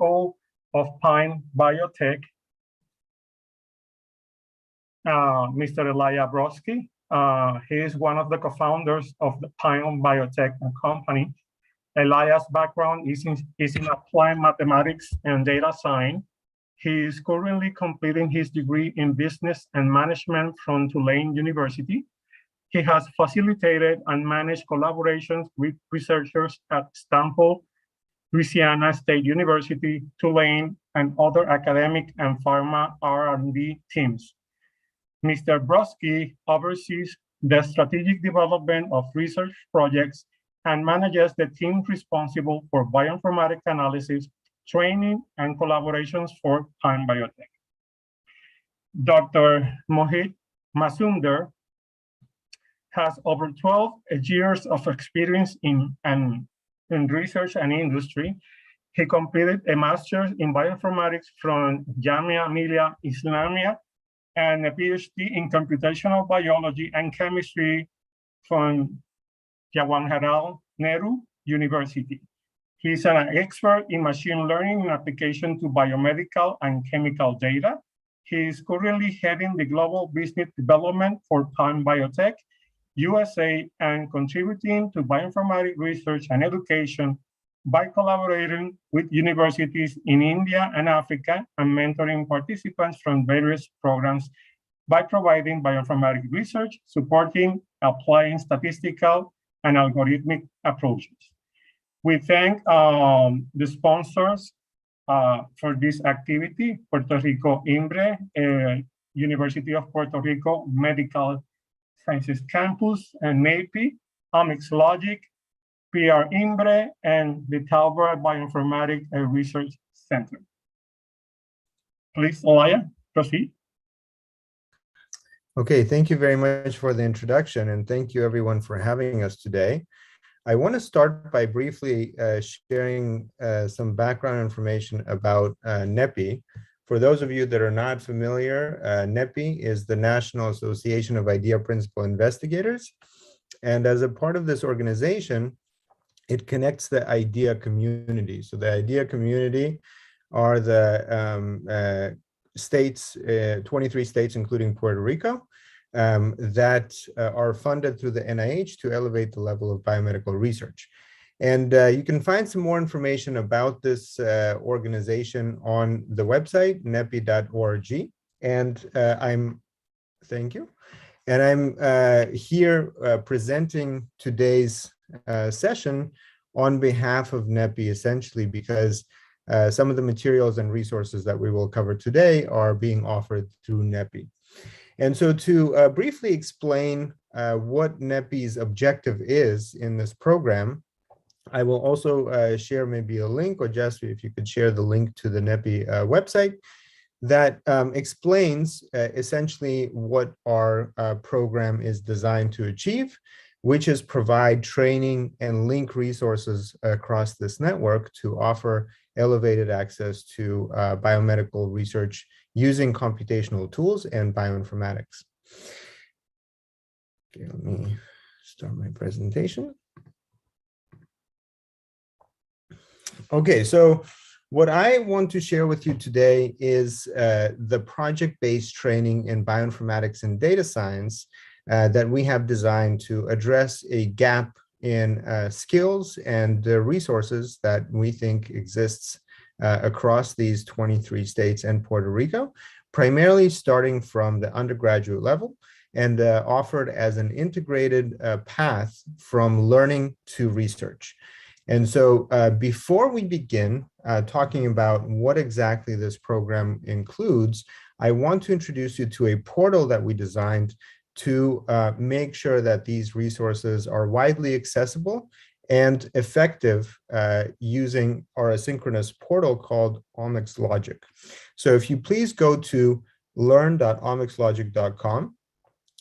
CEO of Pine Biotech, Mr. Elijah Brodsky. He is one of the co-founders of the Pine Biotech company. Elijah's background is in applied mathematics and data science. He is currently completing his degree in business and management from Tulane University. He has facilitated and managed collaborations with researchers at Stanford, Louisiana State University, Tulane, and other academic and pharma R&D teams. Mr. Brodsky oversees the strategic development of research projects and manages the team responsible for bioinformatics analysis, training, and collaborations for Pine Biotech. Dr. Mohit Mazumdar has over 12 years of experience in research and industry. He completed a master's in bioinformatics from Jamia Millia Islamia and a PhD in computational biology and chemistry from Jawaharlal Nehru University. He is an expert in machine learning in application to biomedical and chemical data. He is currently heading the global business development for Pine Biotech USA and contributing to bioinformatics research and education by collaborating with universities in India and Africa and mentoring participants from various programs by providing bioinformatics research, supporting applying statistical and algorithmic approaches. We thank the sponsors for this activity, Puerto Rico PRINBRE, University of Puerto Rico Medical Sciences Campus, and NAIPI, OmicsLogic, PRINBRE, and the Talbot Bioinformatics Research Center. Please, Elijah, proceed. Okay, thank you very much for the introduction, and thank you everyone for having us today. I want to start by briefly sharing some background information about NAIPI. For those of you that are not familiar, NAIPI is the National Association of Idea Principal Investigators. And as a part of this organization, it connects the idea community. So the idea community are the states, 23 states, including Puerto Rico, that are funded through the NIH to elevate the level of biomedical research. And you can find some more information about this organization on the website, naipi.org. And thank you. And I'm here presenting today's session on behalf of NAIPI, essentially because some of the materials and resources that we will cover today are being offered through NAIPI. And so to briefly explain what NAIPI's objective is in this program, I will also share maybe a link, or Jess, if you could share the link to the NAIPI website that explains essentially what our program is designed to achieve, which is provide training and link resources across this network to offer elevated access to biomedical research using computational tools and bioinformatics. Okay, let me start my presentation. Okay, so what I want to share with you today is the project-based training in bioinformatics and data science that we have designed to address a gap in skills and resources that we think exists across these 23 states and Puerto Rico, primarily starting from the undergraduate level and offered as an integrated path from learning to research. And so before we begin talking about what exactly this program includes, I want to introduce you to a portal that we designed to make sure that these resources are widely accessible and effective using our asynchronous portal called OmicsLogic. So if you please go to learn.omicslogic.com,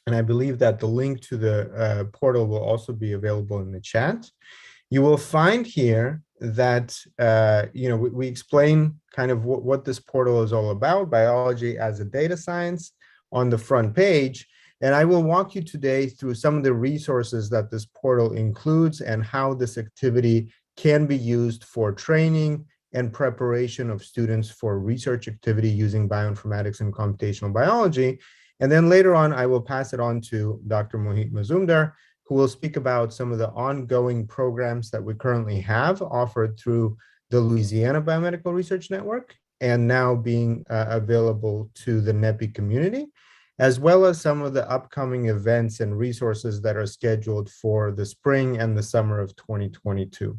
and I believe that the link to the portal will also be available in the chat. You will find here that we explain kind of what this portal is all about, biology as a data science, on the front page. And I will walk you today through some of the resources that this portal includes and how this activity can be used for training and preparation of students for research activity using bioinformatics and computational biology. And then later on, I will pass it on to Dr. Mohit Mazumdar, who will speak about some of the ongoing programs that we currently have offered through the Louisiana Biomedical Research Network and now being available to the NAIPI community, as well as some of the upcoming events and resources that are scheduled for the spring and the summer of 2022.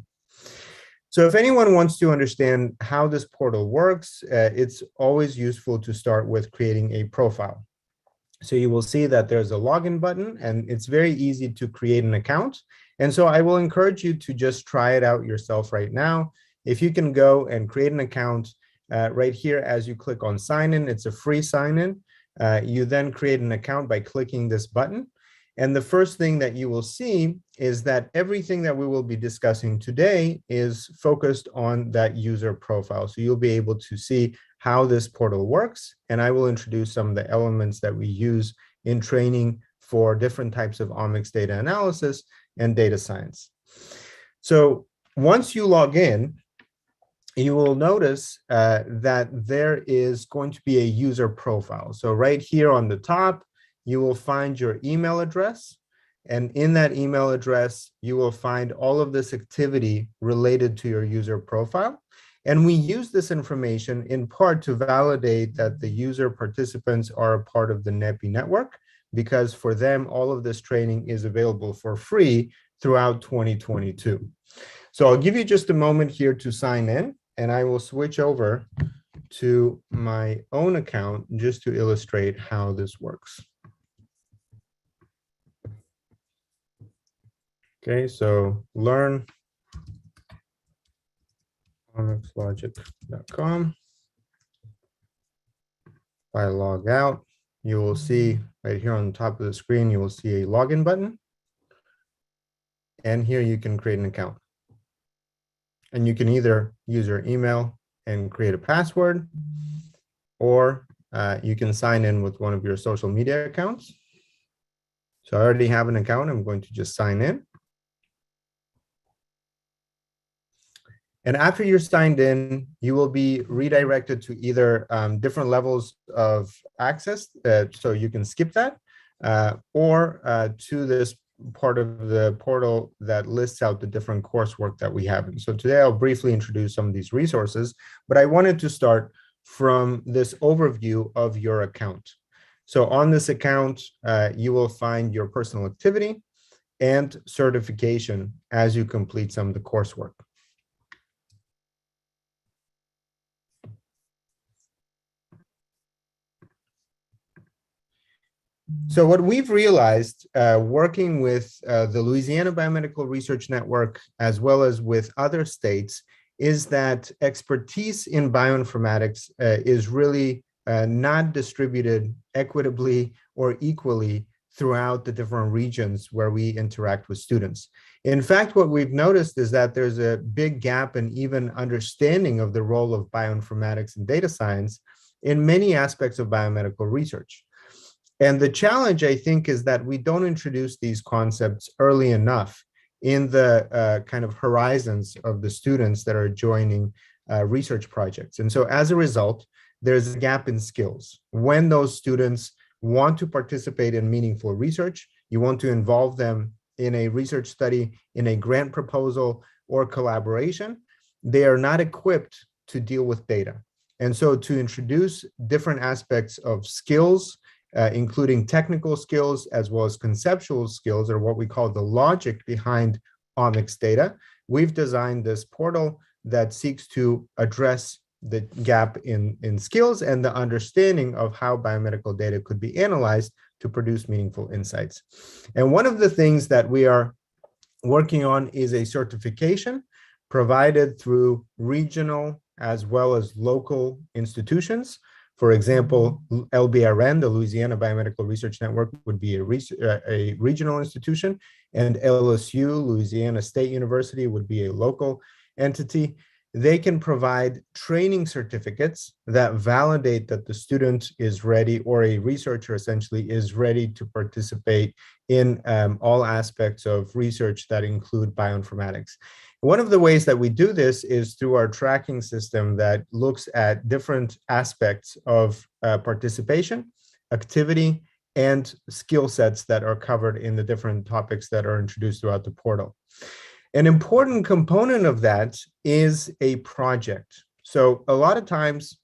So if anyone wants to understand how this portal works, it's always useful to start with creating a profile. So you will see that there's a login button, and it's very easy to create an account. And so I will encourage you to just try it out yourself right now. If you can go and create an account right here, as you click on sign in, it's a free sign in. You then create an account by clicking this button. And the first thing that you will see is that everything that we will be discussing today is focused on that user profile. So you'll be able to see how this portal works, and I will introduce some of the elements that we use in training for different types of omics data analysis and data science. So once you log in, you will notice that there is going to be a user profile. So right here on the top, you will find your email address. And in that email address, you will find all of this activity related to your user profile. And we use this information in part to validate that the user participants are a part of the NAIPI network, because for them, all of this training is available for free throughout 2022. So I'll give you just a moment here to sign in, and I will switch over to my own account just to illustrate how this works. Okay, so learn OmicsLogic.com. If I log out, you will see right here on the top of the screen, you will see a login button. And here you can create an account. And you can either use your email and create a password, or you can sign in with one of your social media accounts. So I already have an account. I'm going to just sign in. And after you're signed in, you will be redirected to either different levels of access, so you can skip that, or to this part of the portal that lists out the different coursework that we have. And so today I'll briefly introduce some of these resources, but I wanted to start from this overview of your account. So on this account, you will find your personal activity and certification as you complete some of the coursework. So what we've realized working with the Louisiana Biomedical Research Network, as well as with other states, is that expertise in bioinformatics is really not distributed equitably or equally throughout the different regions where we interact with students. In fact, what we've noticed is that there's a big gap in even understanding of the role of bioinformatics and data science in many aspects of biomedical research. And the challenge, I think, is that we don't introduce these concepts early enough in the kind of horizons of the students that are joining research projects. And so as a result, there's a gap in skills. When those students want to participate in meaningful research, you want to involve them in a research study, in a grant proposal, or collaboration, they are not equipped to deal with data. And so to introduce different aspects of skills, including technical skills as well as conceptual skills, or what we call the logic behind omics data, we've designed this portal that seeks to address the gap in skills and the understanding of how biomedical data could be analyzed to produce meaningful insights. And one of the things that we are working on is a certification provided through regional as well as local institutions. For example, LBRN, the Louisiana Biomedical Research Network, would be a regional institution, and LSU, Louisiana State University, would be a local entity. They can provide training certificates that validate that the student is ready, or a researcher essentially is ready to participate in all aspects of research that include bioinformatics. One of the ways that we do this is through our tracking system that looks at different aspects of participation, activity, and skill sets that are covered in the different topics that are introduced throughout the portal. An important component of that is a project. So a lot of times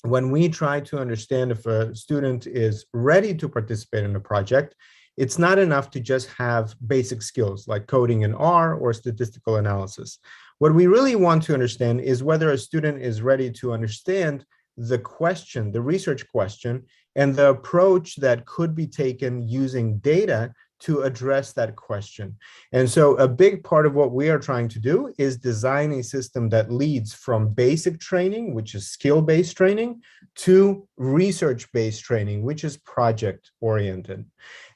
when we try to understand if a student is ready to participate in a project, it's not enough to just have basic skills like coding in R or statistical analysis. What we really want to understand is whether a student is ready to understand the question, the research question, and the approach that could be taken using data to address that question. And so a big part of what we are trying to do is design a system that leads from basic training, which is skill-based training, to research-based training, which is project-oriented.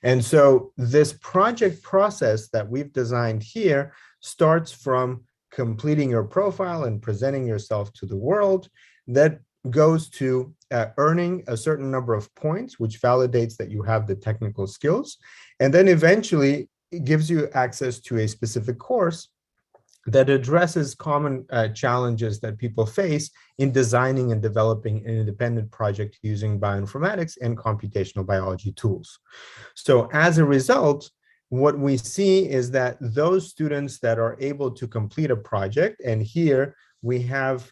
And so this project process that we've designed here starts from completing your profile and presenting yourself to the world, that goes to earning a certain number of points, which validates that you have the technical skills. And then eventually it gives you access to a specific course that addresses common challenges that people face in designing and developing an independent project using bioinformatics and computational biology tools. So as a result, what we see is that those students that are able to complete a project, and here we have,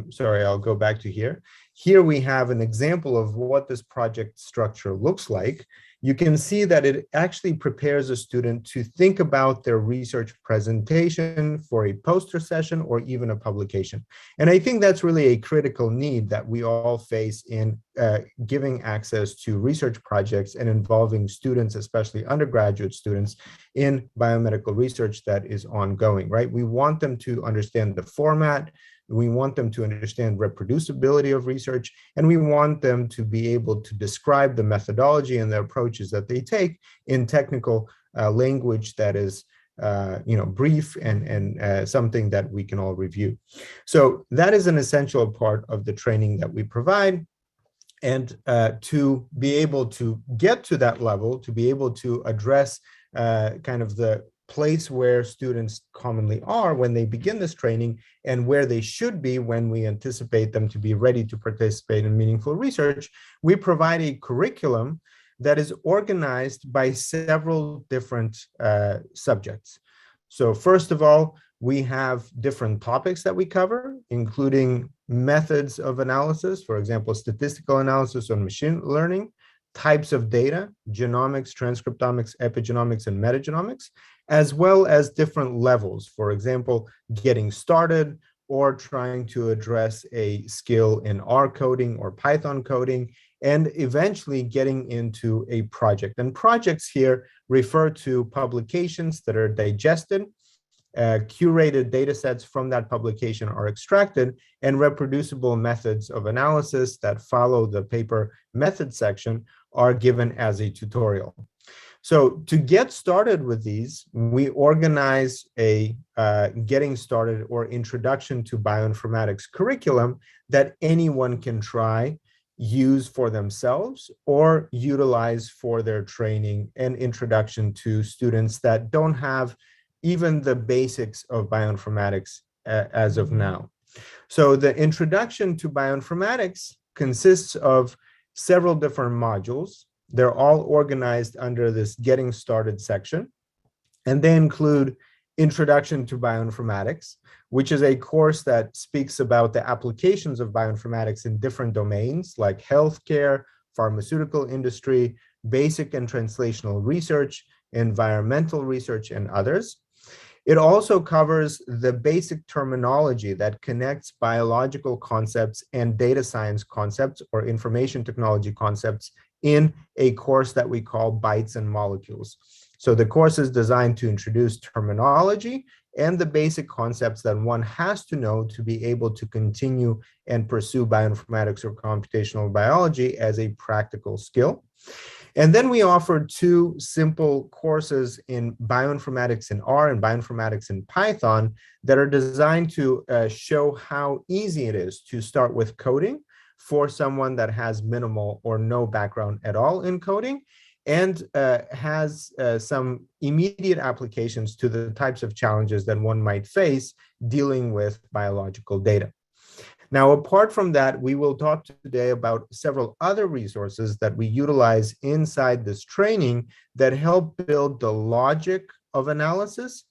sorry, I'll go back to here. Here we have an example of what this project structure looks like. You can see that it actually prepares a student to think about their research presentation for a poster session or even a publication. And I think that's really a critical need that we all face in giving access to research projects and involving students, especially undergraduate students, in biomedical research that is ongoing, right? We want them to understand the format. We want them to understand reproducibility of research, and we want them to be able to describe the methodology and the approaches that they take in technical language that is brief and something that we can all review. So that is an essential part of the training that we provide. And to be able to get to that level, to be able to address kind of the place where students commonly are when they begin this training and where they should be when we anticipate them to be ready to participate in meaningful research, we provide a curriculum that is organized by several different subjects. So first of all, we have different topics that we cover, including methods of analysis, for example, statistical analysis on machine learning, types of data, genomics, transcriptomics, epigenomics, and metagenomics, as well as different levels, for example, getting started or trying to address a skill in R coding or Python coding, and eventually getting into a project. And projects here refer to publications that are digested, curated data sets from that publication are extracted, and reproducible methods of analysis that follow the paper method section are given as a tutorial. So to get started with these, we organize a getting started or introduction to bioinformatics curriculum that anyone can try, use for themselves, or utilize for their training and introduction to students that don't have even the basics of bioinformatics as of now. So the introduction to bioinformatics consists of several different modules. They're all organized under this Getting Started section, and they include Introduction to Bioinformatics, which is a course that speaks about the applications of bioinformatics in different domains like healthcare, pharmaceutical industry, basic and translational research, environmental research, and others. It also covers the basic terminology that connects biological concepts and data science concepts or information technology concepts in a course that we call Bytes and Molecules. So the course is designed to introduce terminology and the basic concepts that one has to know to be able to continue and pursue bioinformatics or computational biology as a practical skill. And then we offer two simple courses in bioinformatics in R and bioinformatics in Python that are designed to show how easy it is to start with coding for someone that has minimal or no background at all in coding, and has some immediate applications to the types of challenges that one might face dealing with biological data. Now, apart from that, we will talk today about several other resources that we utilize inside this training that help build the logic of analysis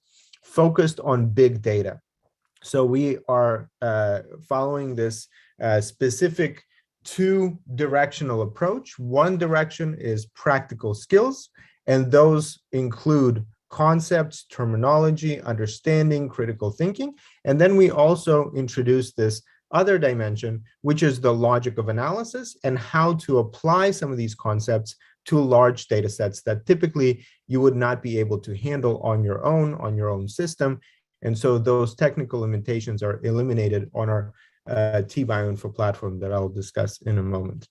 focused on big data. So we are following this specific two-directional approach. One direction is practical skills, and those include concepts, terminology, understanding, critical thinking. And then we also introduce this other dimension, which is the logic of analysis and how to apply some of these concepts to large data sets that typically you would not be able to handle on your own system. And so those technical limitations are eliminated on our T-Bioinfo platform that I'll discuss in a moment.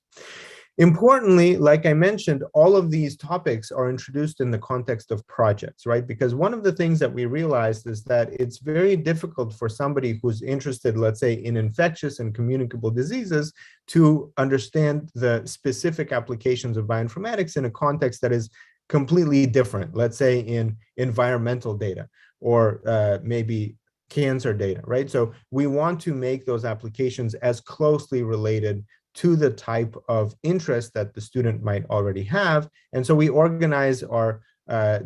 Importantly, like I mentioned, all of these topics are introduced in the context of projects, right? Because one of the things that we realized is that it's very difficult for somebody who's interested, let's say, in infectious and communicable diseases to understand the specific applications of bioinformatics in a context that is completely different, let's say in environmental data or maybe cancer data, right? So we want to make those applications as closely related to the type of interest that the student might already have. And so we organize our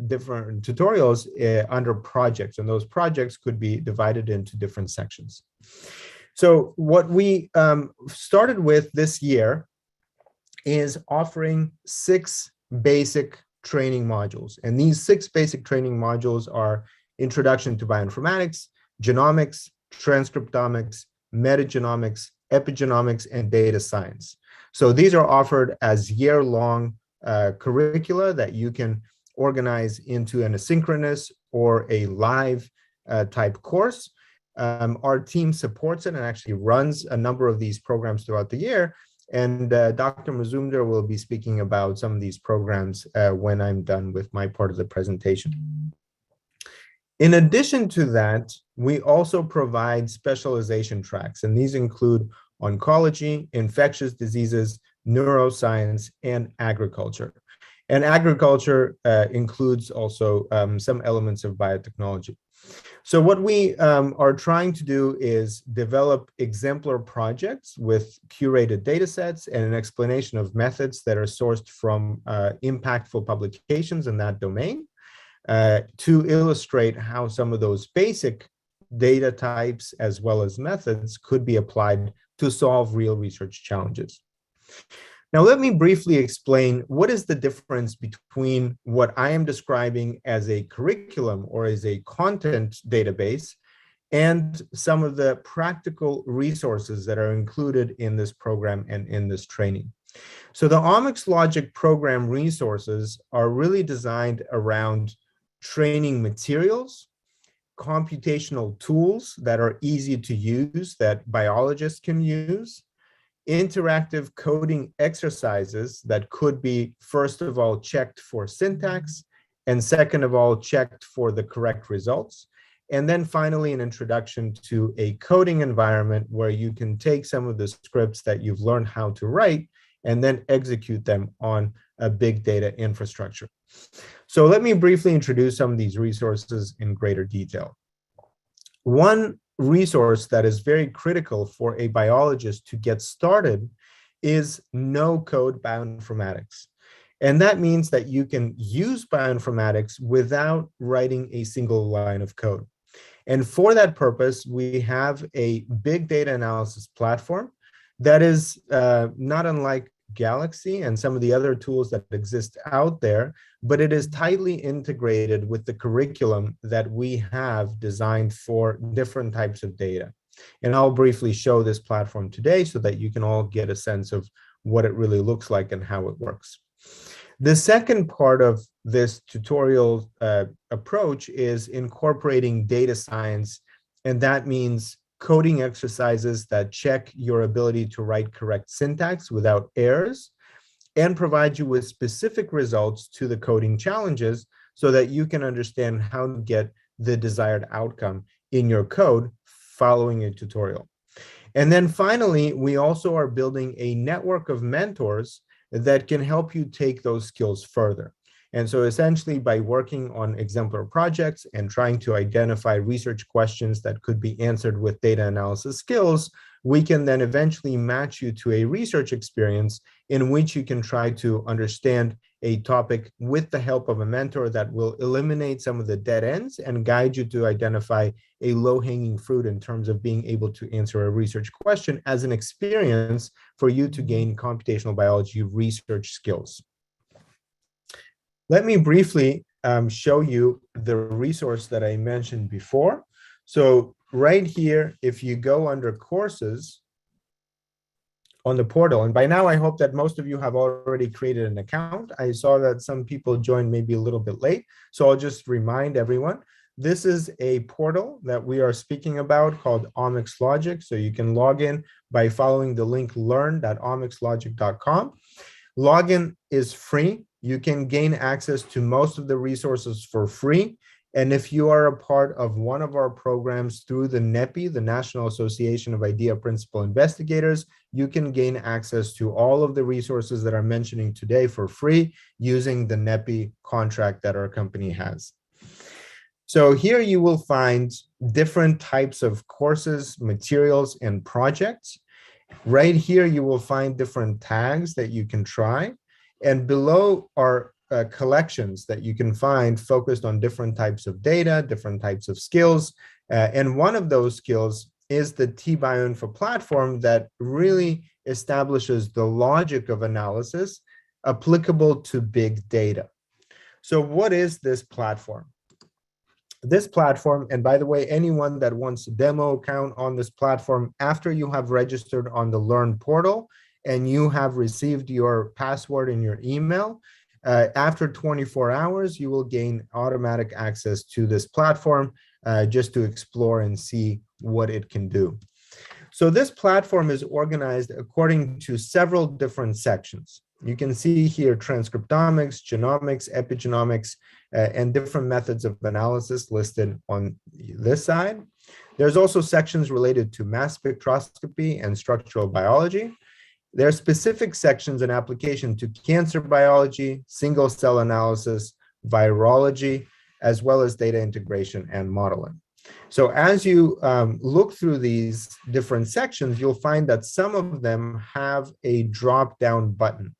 different tutorials under projects, and those projects could be divided into different sections. So what we started with this year is offering 6 basic training modules. And these 6 basic training modules are Introduction to Bioinformatics, Genomics, Transcriptomics, Metagenomics, Epigenomics, and Data Science. So these are offered as year-long curricula that you can organize into an asynchronous or a live type course. Our team supports it and actually runs a number of these programs throughout the year. And Dr. Mazumdar will be speaking about some of these programs when I'm done with my part of the presentation. In addition to that, we also provide specialization tracks, and these include oncology, infectious diseases, neuroscience, and agriculture. And agriculture includes also some elements of biotechnology. So what we are trying to do is develop exemplar projects with curated data sets and an explanation of methods that are sourced from impactful publications in that domain to illustrate how some of those basic data types as well as methods could be applied to solve real research challenges. Now, let me briefly explain what is the difference between what I am describing as a curriculum or as a content database and some of the practical resources that are included in this program and in this training. So the OmicsLogic program resources are really designed around training materials, computational tools that are easy to use that biologists can use, interactive coding exercises that could be, first of all, checked for syntax, and second of all, checked for the correct results. And then finally, an introduction to a coding environment where you can take some of the scripts that you've learned how to write and then execute them on a big data infrastructure. So let me briefly introduce some of these resources in greater detail. One resource that is very critical for a biologist to get started is no-code bioinformatics. And that means that you can use bioinformatics without writing a single line of code. And for that purpose, we have a big data analysis platform that is not unlike Galaxy and some of the other tools that exist out there, but it is tightly integrated with the curriculum that we have designed for different types of data. And I'll briefly show this platform today so that you can all get a sense of what it really looks like and how it works. The second part of this tutorial approach is incorporating data science, and that means coding exercises that check your ability to write correct syntax without errors and provide you with specific results to the coding challenges so that you can understand how to get the desired outcome in your code following a tutorial. And then finally, we also are building a network of mentors that can help you take those skills further. And so essentially by working on exemplar projects and trying to identify research questions that could be answered with data analysis skills, we can then eventually match you to a research experience in which you can try to understand a topic with the help of a mentor that will eliminate some of the dead ends and guide you to identify a low-hanging fruit in terms of being able to answer a research question as an experience for you to gain computational biology research skills. Let me briefly show you the resource that I mentioned before. So right here, if you go under courses on the portal, and by now I hope that most of you have already created an account. I saw that some people joined maybe a little bit late, so I'll just remind everyone. This is a portal that we are speaking about called Omics Logic. So you can log in by following the link learn.omicslogic.com. Login is free. You can gain access to most of the resources for free. And if you are a part of one of our programs through the NAIPI, the National Association of Idea Principal Investigators, you can gain access to all of the resources that I'm mentioning today for free using the NAIPI contract that our company has. So here you will find different types of courses, materials, and projects. Right here, you will find different tags that you can try. And below are collections that you can find focused on different types of data, different types of skills. And one of those skills is the Bioinfo platform that really establishes the logic of analysis applicable to big data. So what is this platform? This platform, and by the way, anyone that wants a demo account on this platform after you have registered on the Learn portal and you have received your password in your email, after 24 hours, you will gain automatic access to this platform just to explore and see what it can do. So this platform is organized according to several different sections. You can see here transcriptomics, genomics, epigenomics, and different methods of analysis listed on this side. There's also sections related to mass spectroscopy and structural biology. There are specific sections and application to cancer biology, single cell analysis, virology, as well as data integration and modeling. So as you look through these different sections, you'll find that some of them have a drop-down button.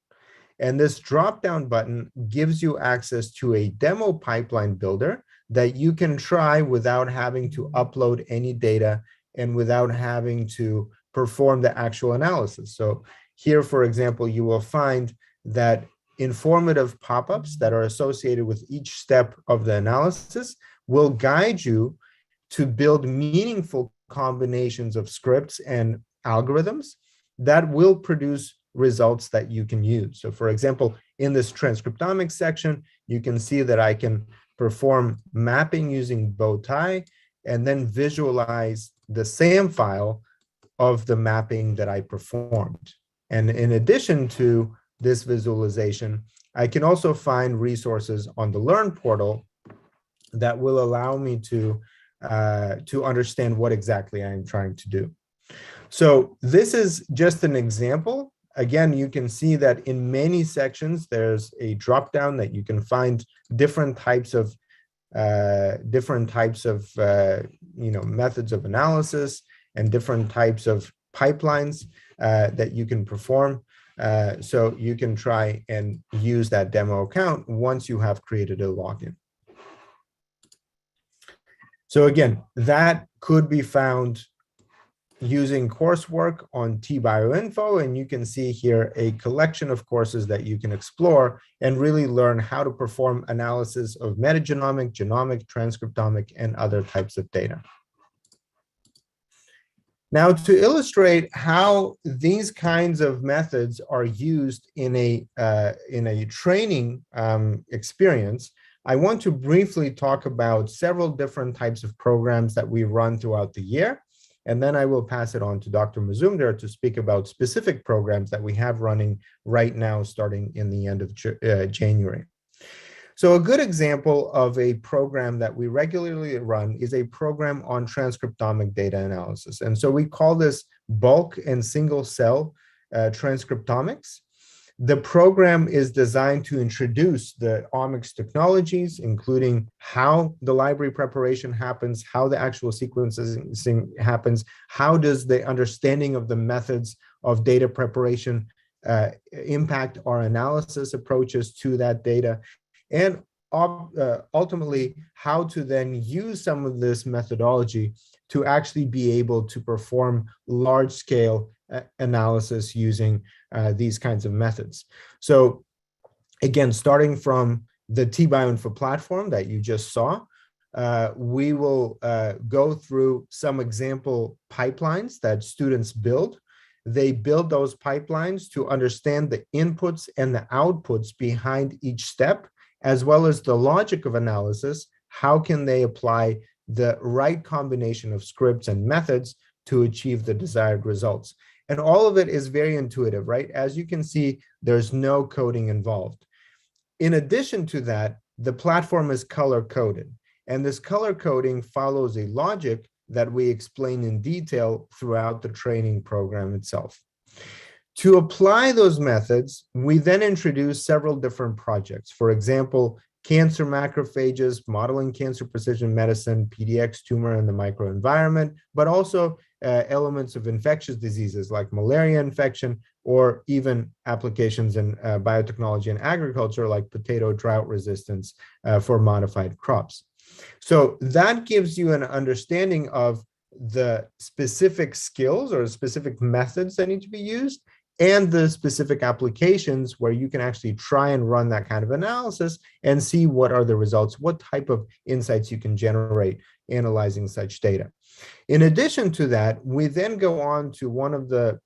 And this drop-down button gives you access to a demo pipeline builder that you can try without having to upload any data and without having to perform the actual analysis. So here, for example, you will find that informative pop-ups that are associated with each step of the analysis will guide you to build meaningful combinations of scripts and algorithms that will produce results that you can use. So for example, in this transcriptomics section, you can see that I can perform mapping using bowtie and then visualize the SAM file of the mapping that I performed. And in addition to this visualization, I can also find resources on the Learn portal that will allow me to understand what exactly I am trying to do. So this is just an example. Again, you can see that in many sections, there's a drop-down that you can find different types of methods of analysis and different types of pipelines that you can perform. So you can try and use that demo account once you have created a login. So again, that could be found using coursework on Bioinfo, and you can see here a collection of courses that you can explore and really learn how to perform analysis of metagenomic, genomic, transcriptomic, and other types of data. Now, to illustrate how these kinds of methods are used in a training experience, I want to briefly talk about several different types of programs that we run throughout the year. And then I will pass it on to Dr. Mazumdar to speak about specific programs that we have running right now, starting in the end of January. So a good example of a program that we regularly run is a program on transcriptomic data analysis. And so we call this bulk and single cell transcriptomics. The program is designed to introduce the omics technologies, including how the library preparation happens, how the actual sequencing happens, how does the understanding of the methods of data preparation impact our analysis approaches to that data, and ultimately how to then use some of this methodology to actually be able to perform large-scale analysis using these kinds of methods. So again, starting from the T-Bioinfo platform that you just saw, we will go through some example pipelines that students build. They build those pipelines to understand the inputs and the outputs behind each step, as well as the logic of analysis. How can they apply the right combination of scripts and methods to achieve the desired results? And all of it is very intuitive, right? As you can see, there's no coding involved. In addition to that, the platform is color-coded, and this color coding follows a logic that we explain in detail throughout the training program itself. To apply those methods, we then introduce several different projects. For example, cancer macrophages, modeling cancer precision medicine, PDX tumor in the microenvironment, but also elements of infectious diseases like malaria infection, or even applications in biotechnology and agriculture like potato drought resistance for modified crops. So that gives you an understanding of the specific skills or specific methods that need to be used, and the specific applications where you can actually try and run that kind of analysis and see what are the results, what type of insights you can generate analyzing such data. In addition to that, we then go on to one of the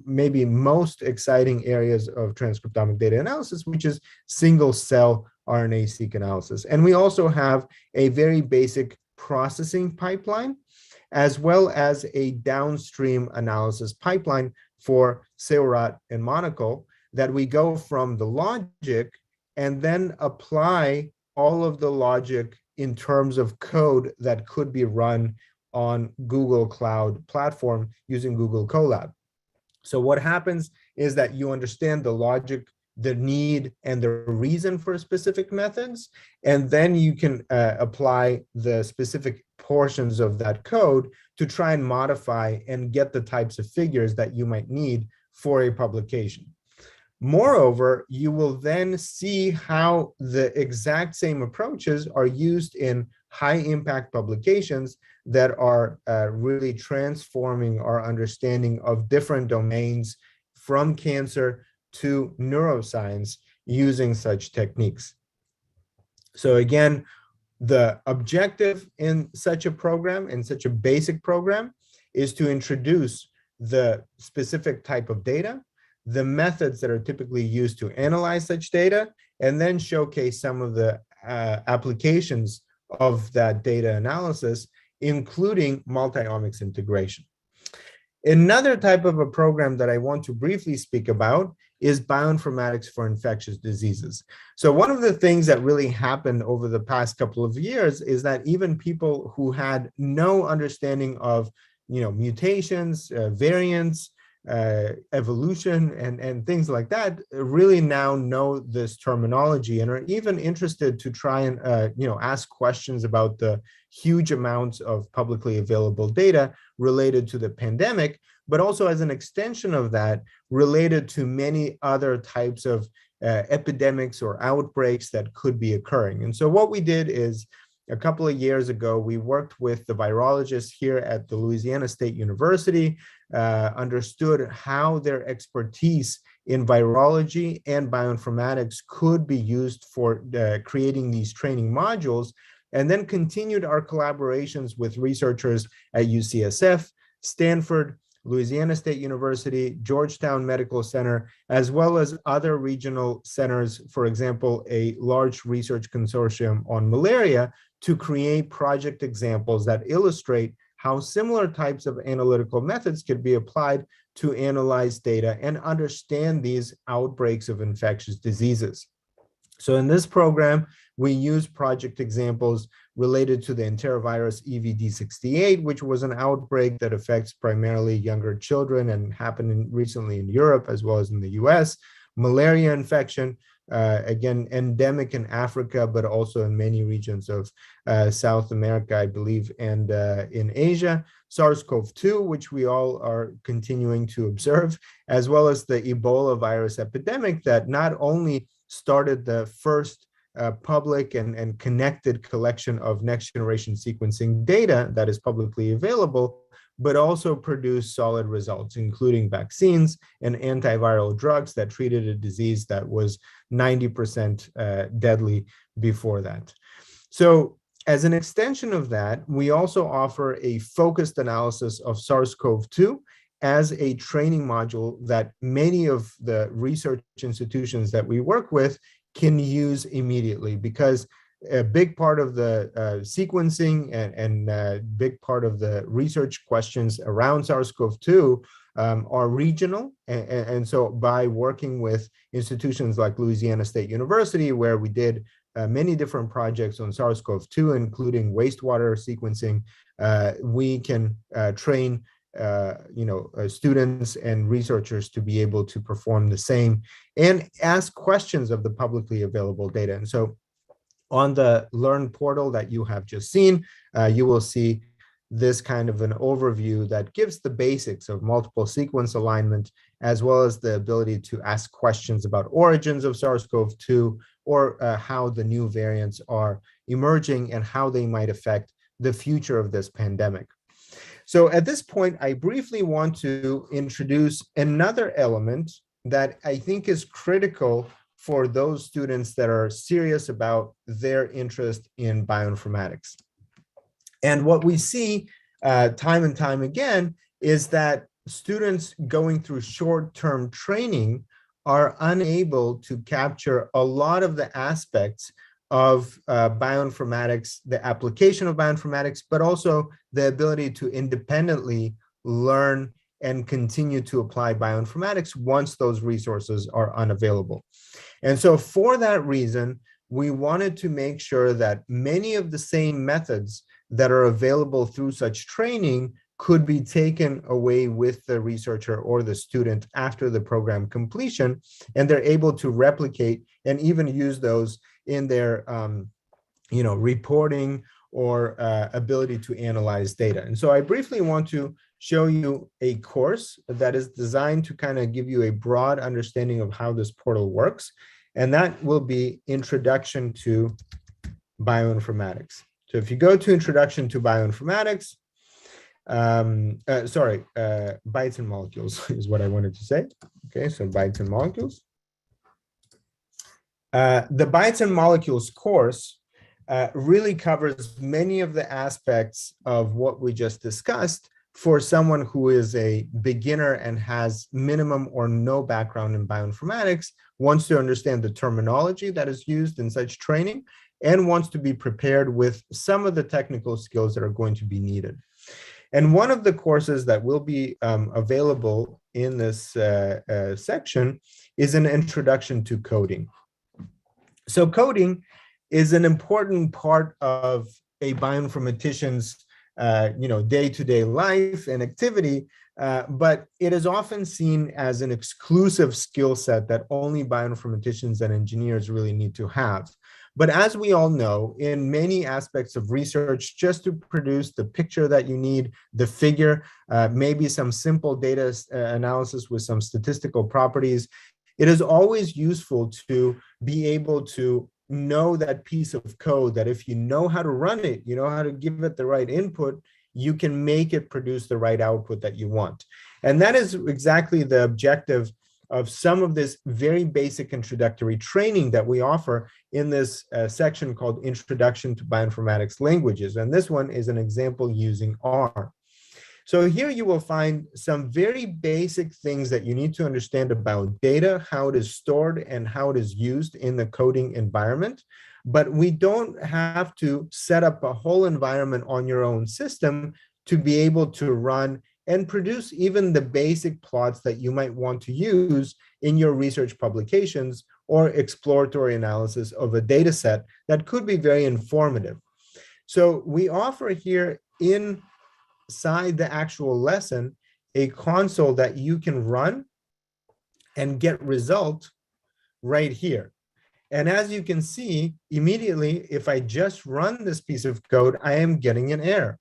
maybe most exciting areas of transcriptomic data analysis, which is single-cell RNA-seq analysis. And we also have a very basic processing pipeline, as well as a downstream analysis pipeline for Seurat and Monocle, that we go from the logic and then apply all of the logic in terms of code that could be run on Google Cloud platform using Google Colab. So what happens is that you understand the logic, the need, and the reason for specific methods, and then you can apply the specific portions of that code to try and modify and get the types of figures that you might need for a publication. Moreover, you will then see how the exact same approaches are used in high-impact publications that are really transforming our understanding of different domains, from cancer to neuroscience, using such techniques. So again, the objective in such a program, in such a basic program, is to introduce the specific type of data, the methods that are typically used to analyze such data, and then showcase some of the applications of that data analysis, including multi-omics integration. Another type of a program that I want to briefly speak about is bioinformatics for infectious diseases. So one of the things that really happened over the past couple of years is that even people who had no understanding of mutations, variants, evolution, and things like that really now know this terminology and are even interested to try and ask questions about the huge amounts of publicly available data related to the pandemic, but also as an extension of that, related to many other types of epidemics or outbreaks that could be occurring. And so what we did is, a couple of years ago, we worked with the virologists here at the Louisiana State University, understood how their expertise in virology and bioinformatics could be used for creating these training modules, and then continued our collaborations with researchers at UCSF, Stanford, Louisiana State University, Georgetown Medical Center, as well as other regional centers, for example, a large research consortium on malaria, to create project examples that illustrate how similar types of analytical methods could be applied to analyze data and understand these outbreaks of infectious diseases. So in this program, we use project examples related to the enterovirus EVD68, which was an outbreak that affects primarily younger children and happened recently in Europe as well as in the US. malaria infection, again, endemic in Africa, but also in many regions of South America, I believe, and in Asia. SARS-CoV-2, which we all are continuing to observe, as well as the Ebola virus epidemic that not only started the first public and connected collection of next generation sequencing data that is publicly available, but also produced solid results, including vaccines and antiviral drugs that treated a disease that was 90% deadly before that. So as an extension of that, we also offer a focused analysis of SARS-CoV-2 as a training module that many of the research institutions that we work with can use immediately, because a big part of the sequencing and a big part of the research questions around SARS-CoV-2 are regional. And so by working with institutions like Louisiana State University, where we did many different projects on SARS-CoV-2, including wastewater sequencing, we can train students and researchers to be able to perform the same and ask questions of the publicly available data. And so on the Learn portal that you have just seen, you will see this kind of an overview that gives the basics of multiple sequence alignment, as well as the ability to ask questions about origins of SARS-CoV-2 or how the new variants are emerging and how they might affect the future of this pandemic. So at this point, I briefly want to introduce another element that I think is critical for those students that are serious about their interest in bioinformatics. And what we see time and time again is that students going through short-term training are unable to capture a lot of the aspects of bioinformatics, the application of bioinformatics, but also the ability to independently learn and continue to apply bioinformatics once those resources are unavailable. And so for that reason, we wanted to make sure that many of the same methods that are available through such training could be taken away with the researcher or the student after the program completion, and they're able to replicate and even use those in their reporting or ability to analyze data. And so I briefly want to show you a course that is designed to kind of give you a broad understanding of how this portal works, and that will be Introduction to Bioinformatics. So if you go to Introduction to Bioinformatics, bytes and molecules is what I wanted to say. Okay, so bytes and molecules. The bytes and molecules course really covers many of the aspects of what we just discussed for someone who is a beginner and has minimum or no background in bioinformatics, wants to understand the terminology that is used in such training, and wants to be prepared with some of the technical skills that are going to be needed. And one of the courses that will be available in this section is an introduction to coding. So coding is an important part of a bioinformatician's day-to-day life and activity, but it is often seen as an exclusive skill set that only bioinformaticians and engineers really need to have. But as we all know, in many aspects of research, just to produce the picture that you need, the figure, maybe some simple data analysis with some statistical properties, it is always useful to be able to know that piece of code that if you know how to run it, you know how to give it the right input, you can make it produce the right output that you want. And that is exactly the objective of some of this very basic introductory training that we offer in this section called Introduction to Bioinformatics Languages. And this one is an example using R. So here you will find some very basic things that you need to understand about data, how it is stored and how it is used in the coding environment. But we don't have to set up a whole environment on your own system to be able to run and produce even the basic plots that you might want to use in your research publications or exploratory analysis of a data set that could be very informative. So we offer here inside the actual lesson a console that you can run and get results right here. And as you can see, immediately, if I just run this piece of code, I am getting an error.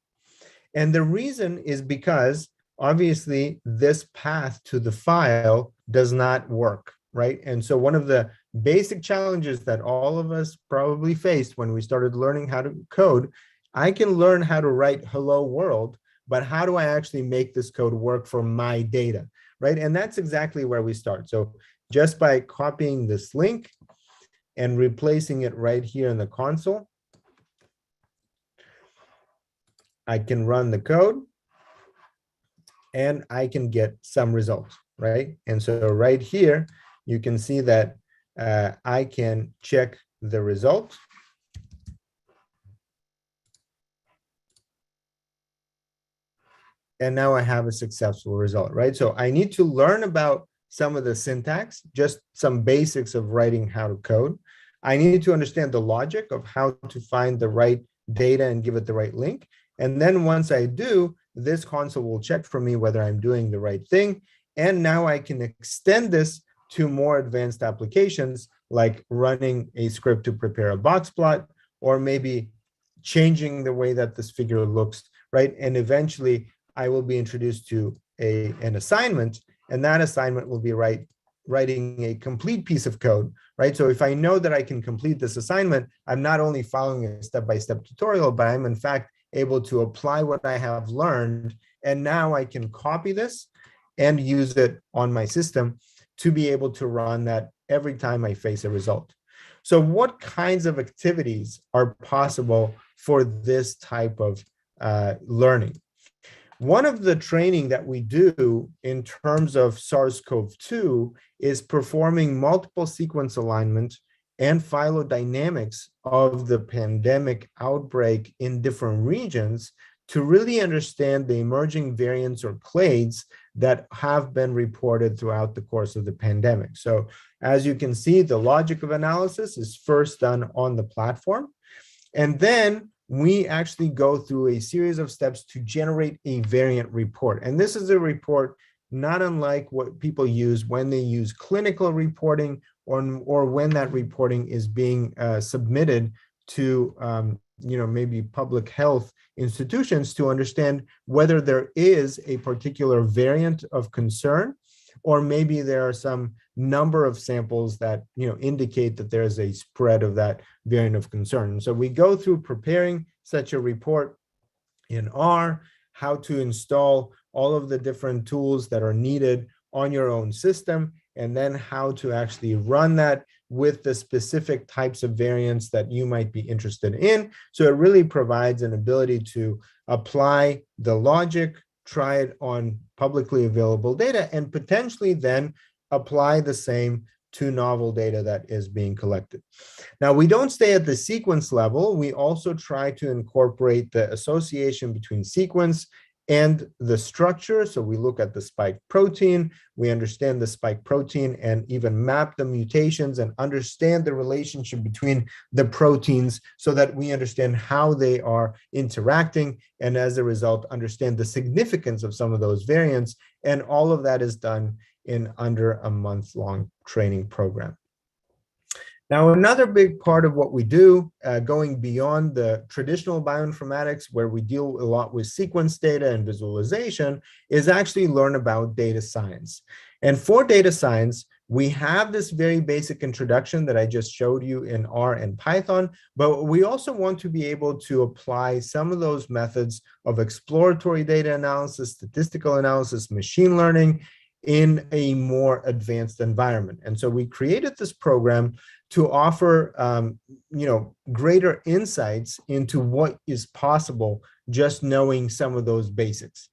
And the reason is because obviously this path to the file does not work, right? And so one of the basic challenges that all of us probably faced when we started learning how to code, I can learn how to write hello world, but how do I actually make this code work for my data, right? And that's exactly where we start. So just by copying this link and replacing it right here in the console, I can run the code and I can get some results, right? And so right here, you can see that I can check the result. And now I have a successful result, right? So I need to learn about some of the syntax, just some basics of writing how to code. I need to understand the logic of how to find the right data and give it the right link. And then once I do, this console will check for me whether I'm doing the right thing. And now I can extend this to more advanced applications, like running a script to prepare a box plot, or maybe changing the way that this figure looks, right? And eventually I will be introduced to an assignment, and that assignment will be writing a complete piece of code, right? So if I know that I can complete this assignment, I'm not only following a step-by-step tutorial, but I'm in fact able to apply what I have learned. And now I can copy this and use it on my system to be able to run that every time I face a result. So what kinds of activities are possible for this type of learning? One of the training that we do in terms of SARS-CoV-2 is performing multiple sequence alignment and phylogenomics of the pandemic outbreak in different regions to really understand the emerging variants or clades that have been reported throughout the course of the pandemic. So as you can see, the logic of analysis is first done on the platform. And then we actually go through a series of steps to generate a variant report. And this is a report not unlike what people use when they use clinical reporting or when that reporting is being submitted to maybe public health institutions to understand whether there is a particular variant of concern, or maybe there are some number of samples that indicate that there is a spread of that variant of concern. So we go through preparing such a report in R, how to install all of the different tools that are needed on your own system, and then how to actually run that with the specific types of variants that you might be interested in. So it really provides an ability to apply the logic, try it on publicly available data, and potentially then apply the same to novel data that is being collected. Now, we don't stay at the sequence level. We also try to incorporate the association between sequence and the structure. So we look at the spike protein, we understand the spike protein and even map the mutations and understand the relationship between the proteins so that we understand how they are interacting, and as a result, understand the significance of some of those variants. And all of that is done in under a month-long training program. Now, another big part of what we do, going beyond the traditional bioinformatics, where we deal a lot with sequence data and visualization, is actually learn about data science. And for data science, we have this very basic introduction that I just showed you in R and Python, but we also want to be able to apply some of those methods of exploratory data analysis, statistical analysis, machine learning in a more advanced environment. And so we created this program to offer greater insights into what is possible just knowing some of those basics.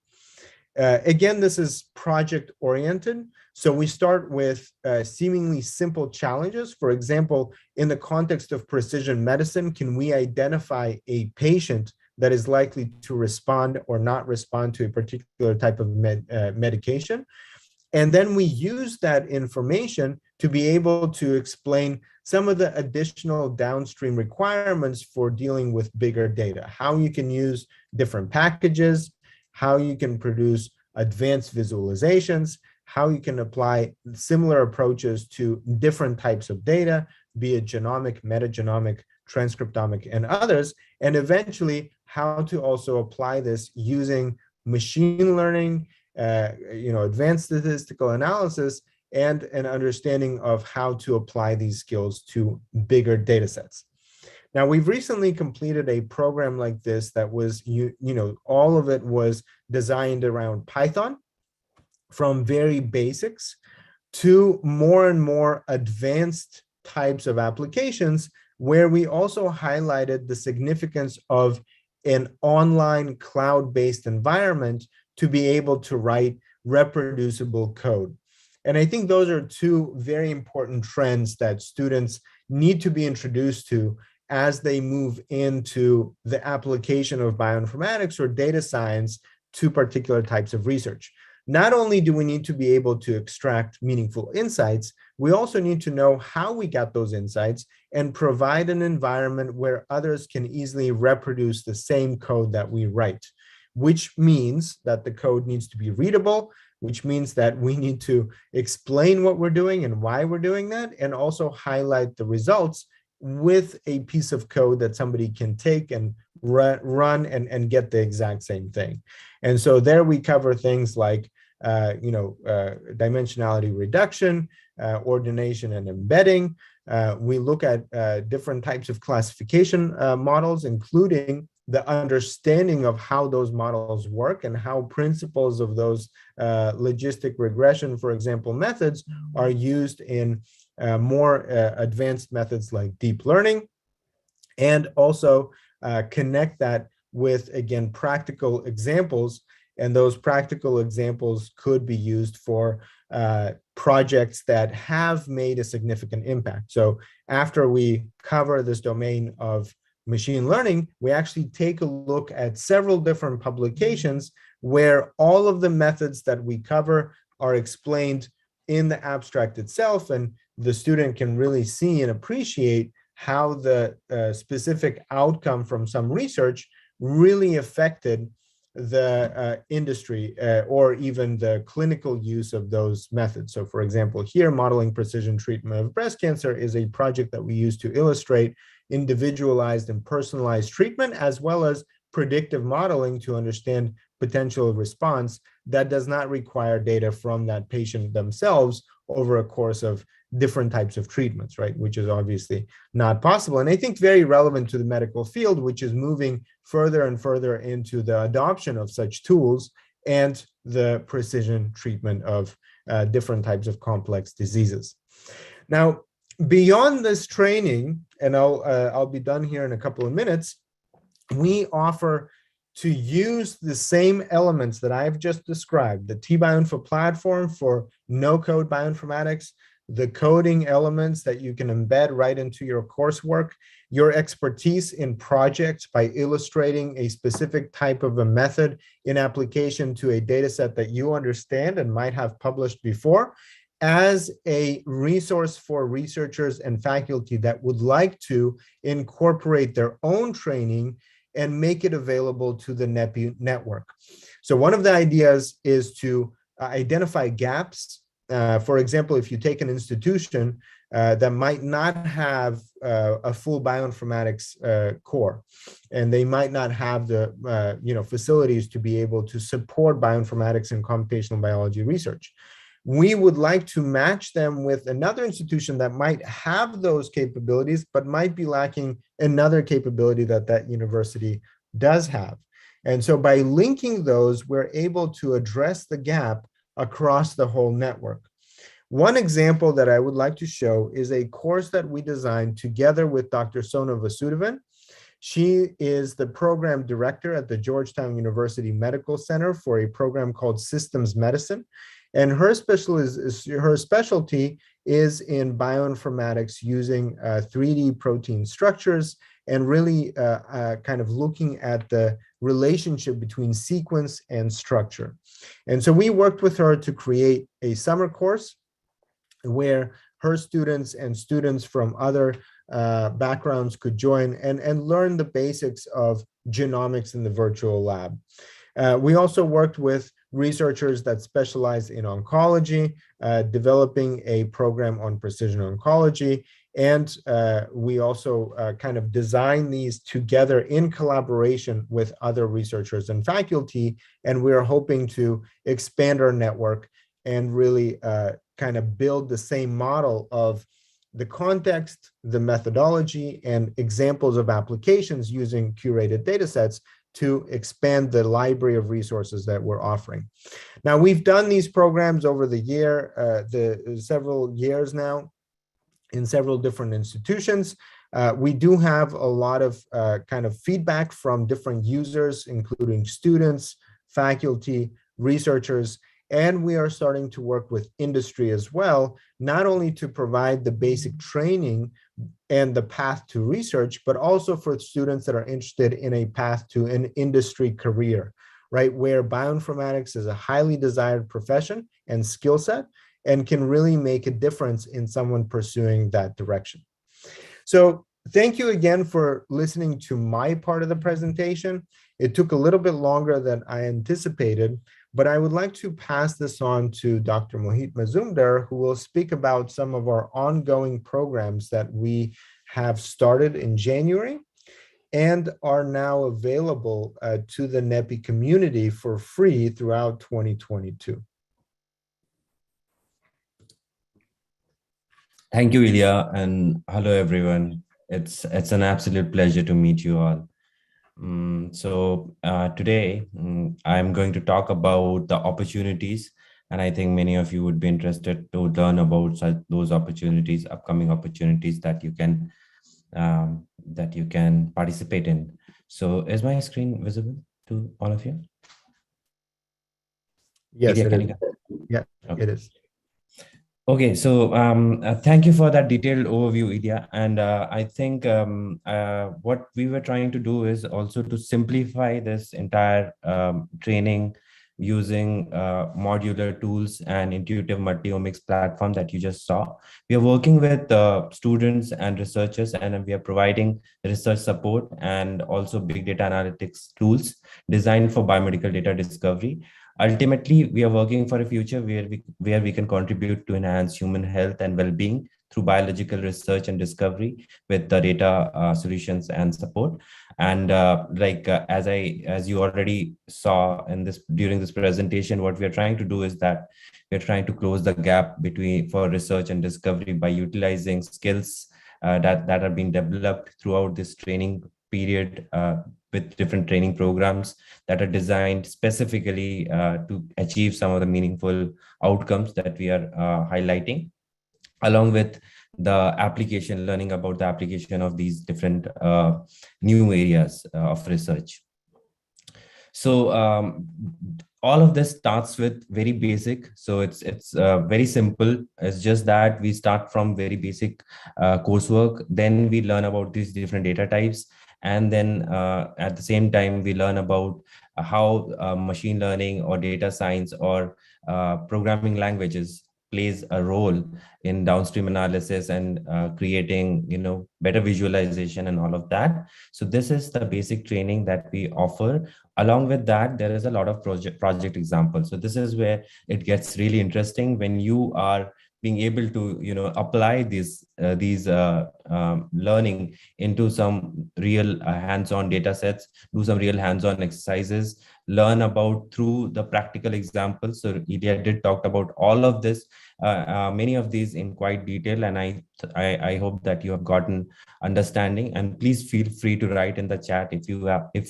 Again, this is project oriented. So we start with seemingly simple challenges. For example, in the context of precision medicine, can we identify a patient that is likely to respond or not respond to a particular type of medication? And then we use that information to be able to explain some of the additional downstream requirements for dealing with bigger data, how you can use different packages, how you can produce advanced visualizations, how you can apply similar approaches to different types of data, be it genomic, metagenomic, transcriptomic, and others, and eventually how to also apply this using machine learning, advanced statistical analysis, and an understanding of how to apply these skills to bigger data sets. Now, we've recently completed a program like this that was, all of it was designed around Python, from very basics to more and more advanced types of applications, where we also highlighted the significance of an online cloud-based environment to be able to write reproducible code. And I think those are two very important trends that students need to be introduced to as they move into the application of bioinformatics or data science to particular types of research. Not only do we need to be able to extract meaningful insights, we also need to know how we got those insights and provide an environment where others can easily reproduce the same code that we write, which means that the code needs to be readable, which means that we need to explain what we're doing and why we're doing that, and also highlight the results with a piece of code that somebody can take and run and get the exact same thing. And so there we cover things like dimensionality reduction, ordination and embedding. We look at different types of classification models, including the understanding of how those models work and how principles of those logistic regression, for example, methods are used in more advanced methods like deep learning, and also connect that with, again, practical examples. And those practical examples could be used for projects that have made a significant impact. So after we cover this domain of machine learning, we actually take a look at several different publications where all of the methods that we cover are explained in the abstract itself, and the student can really see and appreciate how the specific outcome from some research really affected the industry or even the clinical use of those methods. So for example, here, modeling precision treatment of breast cancer is a project that we use to illustrate individualized and personalized treatment, as well as predictive modeling to understand potential response that does not require data from that patient themselves over a course of different types of treatments, right? Which is obviously not possible. And I think very relevant to the medical field, which is moving further and further into the adoption of such tools and the precision treatment of different types of complex diseases. Now, beyond this training, and I'll be done here in a couple of minutes, we offer to use the same elements that I've just described, the T-Bioinfo platform for no-code bioinformatics, the coding elements that you can embed right into your coursework, your expertise in projects by illustrating a specific type of a method in application to a data set that you understand and might have published before, as a resource for researchers and faculty that would like to incorporate their own training and make it available to the NAIPI network. So one of the ideas is to identify gaps. For example, if you take an institution that might not have a full bioinformatics core, and they might not have the facilities to be able to support bioinformatics and computational biology research, we would like to match them with another institution that might have those capabilities, but might be lacking another capability that that university does have. And so by linking those, we're able to address the gap across the whole network. One example that I would like to show is a course that we designed together with Dr. Sona Vasudevan. She is the program director at the Georgetown University Medical Center for a program called Systems Medicine. And her specialty is in bioinformatics using 3D protein structures and really kind of looking at the relationship between sequence and structure. And so we worked with her to create a summer course where her students and students from other backgrounds could join and learn the basics of genomics in the virtual lab. We also worked with researchers that specialize in oncology, developing a program on precision oncology. And we also kind of design these together in collaboration with other researchers and faculty. And we are hoping to expand our network and really kind of build the same model of the context, the methodology, and examples of applications using curated data sets to expand the library of resources that we're offering. Now, we've done these programs over the several years now in several different institutions. We do have a lot of kind of feedback from different users, including students, faculty, researchers, and we are starting to work with industry as well, not only to provide the basic training and the path to research, but also for students that are interested in a path to an industry career, right? Where bioinformatics is a highly desired profession and skill set and can really make a difference in someone pursuing that direction. So thank you again for listening to my part of the presentation. It took a little bit longer than I anticipated, but I would like to pass this on to Dr. Mohit Mazumdar, who will speak about some of our ongoing programs that we have started in January and are now available to the NAIPI community for free throughout 2022. Thank you, Ilya, and hello, everyone. It's an absolute pleasure to meet you all. Today, I'm going to talk about the opportunities, and I think many of you would be interested to learn about those opportunities, upcoming opportunities that you can participate in. So, is my screen visible to all of you? Yes, Ilya, it is. Yeah, okay. It is. Okay, so thank you for that detailed overview, Ilya. And I think what we were trying to do is also to simplify this entire training using modular tools and intuitive multi-omics platform that you just saw. We are working with students and researchers, and we are providing research support and also big data analytics tools designed for biomedical data discovery. Ultimately, we are working for a future where we can contribute to enhance human health and well-being through biological research and discovery with the data solutions and support. And as you already saw during this presentation, what we are trying to do is that we're trying to close the gap for research and discovery by utilizing skills that are being developed throughout this training period with different training programs that are designed specifically to achieve some of the meaningful outcomes that we are highlighting, along with the application, learning about the application of these different new areas of research. So all of this starts with very basic. So it's very simple. It's just that we start from very basic coursework. Then we learn about these different data types. And then at the same time, we learn about how machine learning or data science or programming languages plays a role in downstream analysis and creating, better visualization and all of that. So this is the basic training that we offer. Along with that, there is a lot of project examples. So this is where it gets really interesting when you are being able to, apply these learning into some real hands-on data sets, do some real hands-on exercises, learn about through the practical examples. So Ilya did talk about all of this, many of these in quite detail, and I hope that you have gotten understanding. And please feel free to write in the chat if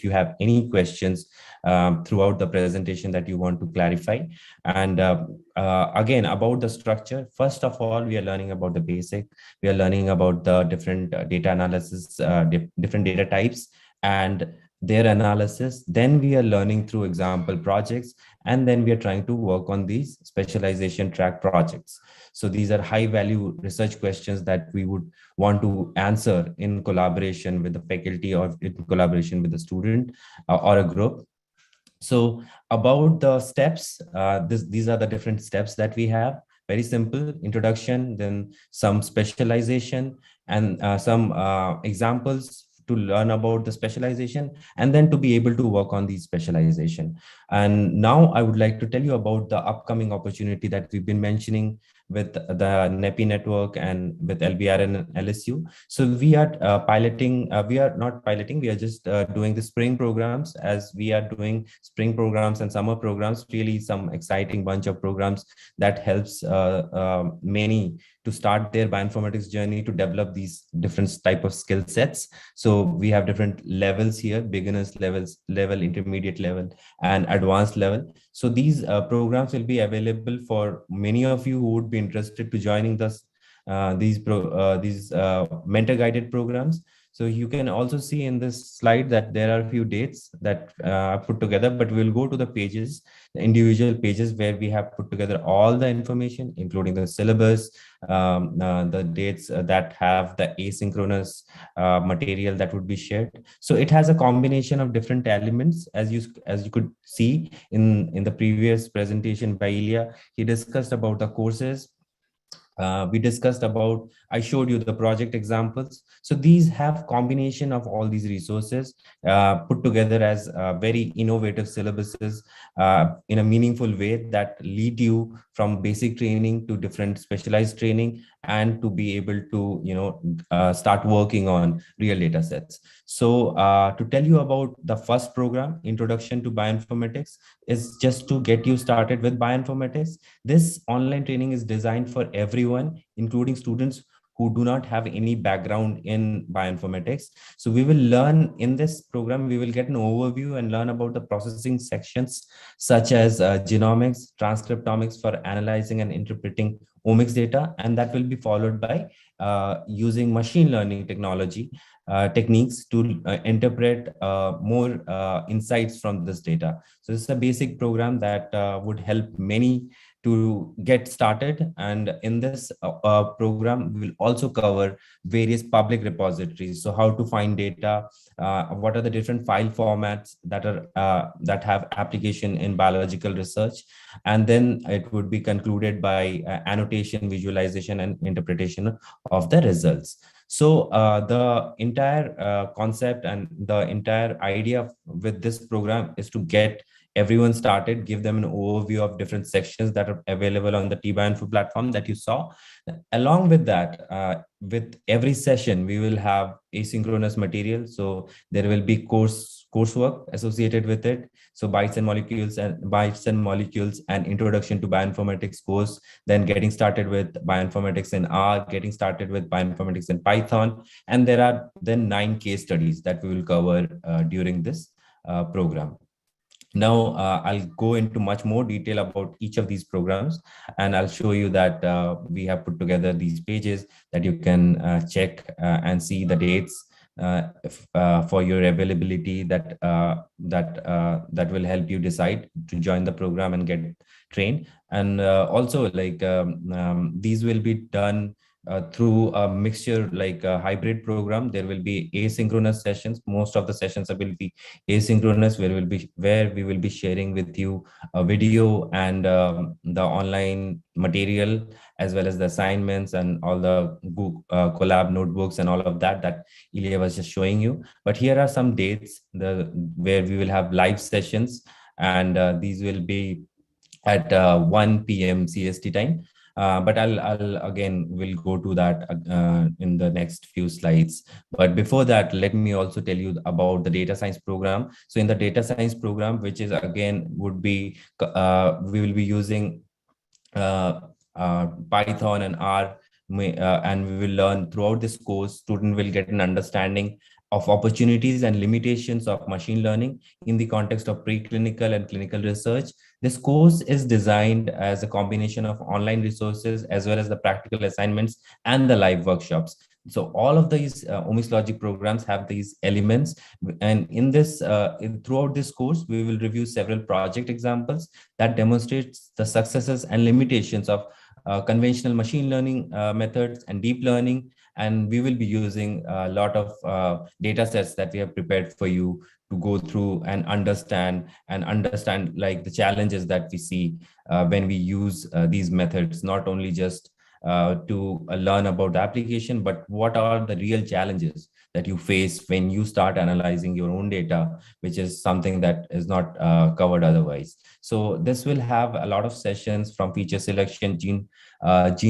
you have any questions throughout the presentation that you want to clarify. And again, about the structure, first of all, we are learning about the basic. We are learning about the different data analysis, different data types and their analysis. Then we are learning through example projects, and then we are trying to work on these specialization track projects. So these are high value research questions that we would want to answer in collaboration with the faculty or in collaboration with the student or a group. So about the steps, these are the different steps that we have. Very simple introduction, then some specialization and some examples to learn about the specialization, and then to be able to work on these specialization. And now I would like to tell you about the upcoming opportunity that we've been mentioning with the NAIPI network and with LBRN and LSU. So we are we are not piloting, we are just doing the spring programs. As we are doing spring programs and summer programs, really some exciting bunch of programs that helps many to start their bioinformatics journey, to develop these different type of skill sets. So we have different levels here: beginners level, intermediate level, and advanced level. So these programs will be available for many of you who would be interested to joining these mentor guided programs. So you can also see in this slide that there are a few dates that I put together, but we'll go to the pages, the individual pages, where we have put together all the information, including the syllabus, the dates that have the asynchronous material that would be shared. So it has a combination of different elements, as you could see in the previous presentation by Ilya. He discussed about the courses. We discussed about, I showed you the project examples. So these have combination of all these resources put together as very innovative syllabuses in a meaningful way that lead you from basic training to different specialized training, and to be able to, start working on real data sets. So to tell you about the first program, Introduction to Bioinformatics, is just to get you started with bioinformatics. This online training is designed for everyone, including students who do not have any background in bioinformatics. So we will learn in this program, we will get an overview and learn about the processing sections such as genomics, transcriptomics for analyzing and interpreting omics data, and that will be followed by using machine learning techniques to interpret more insights from this data. So this is a basic program that would help many to get started. And in this program, we will also cover various public repositories. So how to find data, what are the different file formats that have application in biological research. And then it would be concluded by annotation, visualization, and interpretation of the results. So the entire concept and the entire idea with this program is to get everyone started, give them an overview of different sections that are available on the T-Bioinfo platform that you saw. Along with that, with every session, we will have asynchronous material. So there will be coursework associated with it. So bytes and molecules and introduction to bioinformatics course, then getting started with bioinformatics in R, getting started with bioinformatics in Python. And there are then 9 case studies that we will cover during this program. Now, I'll go into much more detail about each of these programs, and I'll show you that we have put together these pages that you can check and see the dates for your availability that will help you decide to join the program and get trained. And also, like these will be done through a mixture, like a hybrid program. There will be asynchronous sessions. Most of the sessions will be asynchronous, where we will be sharing with you a video and the online material, as well as the assignments and all the collab notebooks and all of that Ilya was just showing you. But here are some dates where we will have live sessions, and these will be at 1 p.m. CST time. But I'll again, we'll go to that in the next few slides. But before that, let me also tell you about the data science program. So in the data science program, which is again would be, we will be using Python and R, and we will learn throughout this course. Student will get an understanding of opportunities and limitations of machine learning in the context of preclinical and clinical research. This course is designed as a combination of online resources as well as the practical assignments and the live workshops. So all of these Omics Logic programs have these elements. And in this, throughout this course, we will review several project examples that demonstrates the successes and limitations of conventional machine learning methods and deep learning. And we will be using a lot of data sets that we have prepared for you to go through and understand like the challenges that we see when we use these methods, not only just to learn about the application, but what are the real challenges that you face when you start analyzing your own data, which is something that is not covered otherwise. So this will have a lot of sessions from feature selection, gene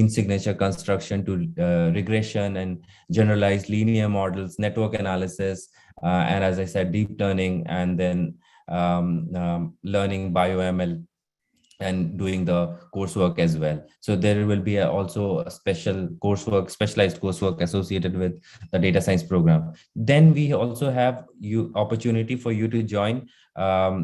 signature construction to regression and generalized linear models, network analysis, and as I said, deep learning, and then learning BioML and doing the coursework as well. So there will be also a specialized coursework associated with the data science program. Then we also have opportunity for you to join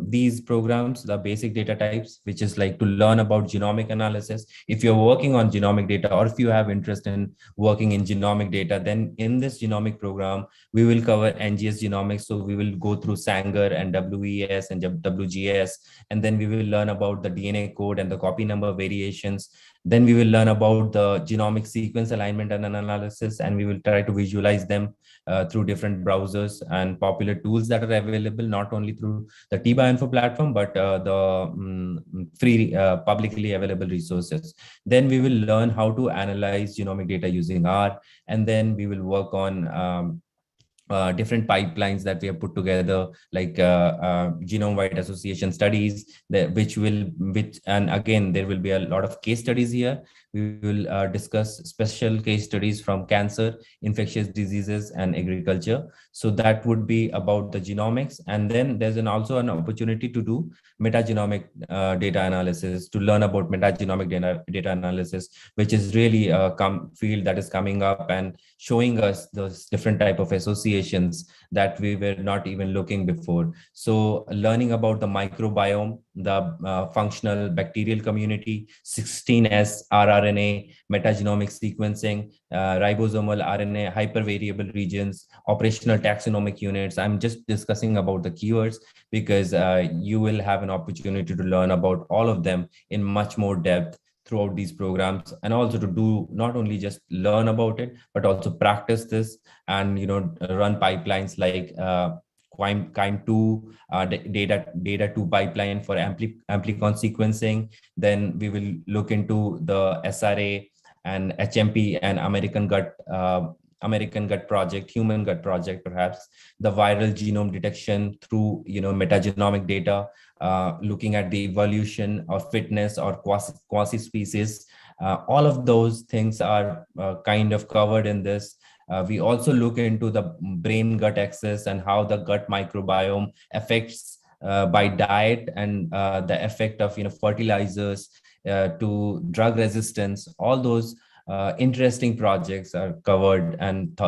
these programs, the basic data types, which is like to learn about genomic analysis. If you're working on genomic data, or if you have interest in working in genomic data, then in this genomic program, we will cover NGS genomics. So we will go through Sanger and WES and WGS, and then we will learn about the DNA code and the copy number variations. Then we will learn about the genomic sequence alignment and analysis, and we will try to visualize them through different browsers and popular tools that are available, not only through the Bioinfo platform, but the free publicly available resources. Then we will learn how to analyze genomic data using R, and then we will work on different pipelines that we have put together, like genome-wide association studies, and again, there will be a lot of case studies here. We will discuss special case studies from cancer, infectious diseases, and agriculture. So that would be about the genomics. And then there's also an opportunity to do metagenomic data analysis, to learn about metagenomic data analysis, which is really a field that is coming up and showing us those different type of associations that we were not even looking before. So learning about the microbiome, the functional bacterial community, 16S rRNA, metagenomic sequencing, ribosomal RNA, hypervariable regions, operational taxonomic units. I'm just discussing about the keywords because you will have an opportunity to learn about all of them in much more depth throughout these programs, and also to do not only just learn about it, but also practice this and run pipelines like QIIME2 data 2 pipeline for amplicon sequencing. Then we will look into the SRA and HMP and American gut project, human gut project, perhaps the viral genome detection through metagenomic data, looking at the evolution or fitness or quasi species. All of those things are kind of covered in this. We also look into the brain-gut axis and how the gut microbiome affects by diet and the effect of fertilizers to drug resistance. All those interesting projects are covered, and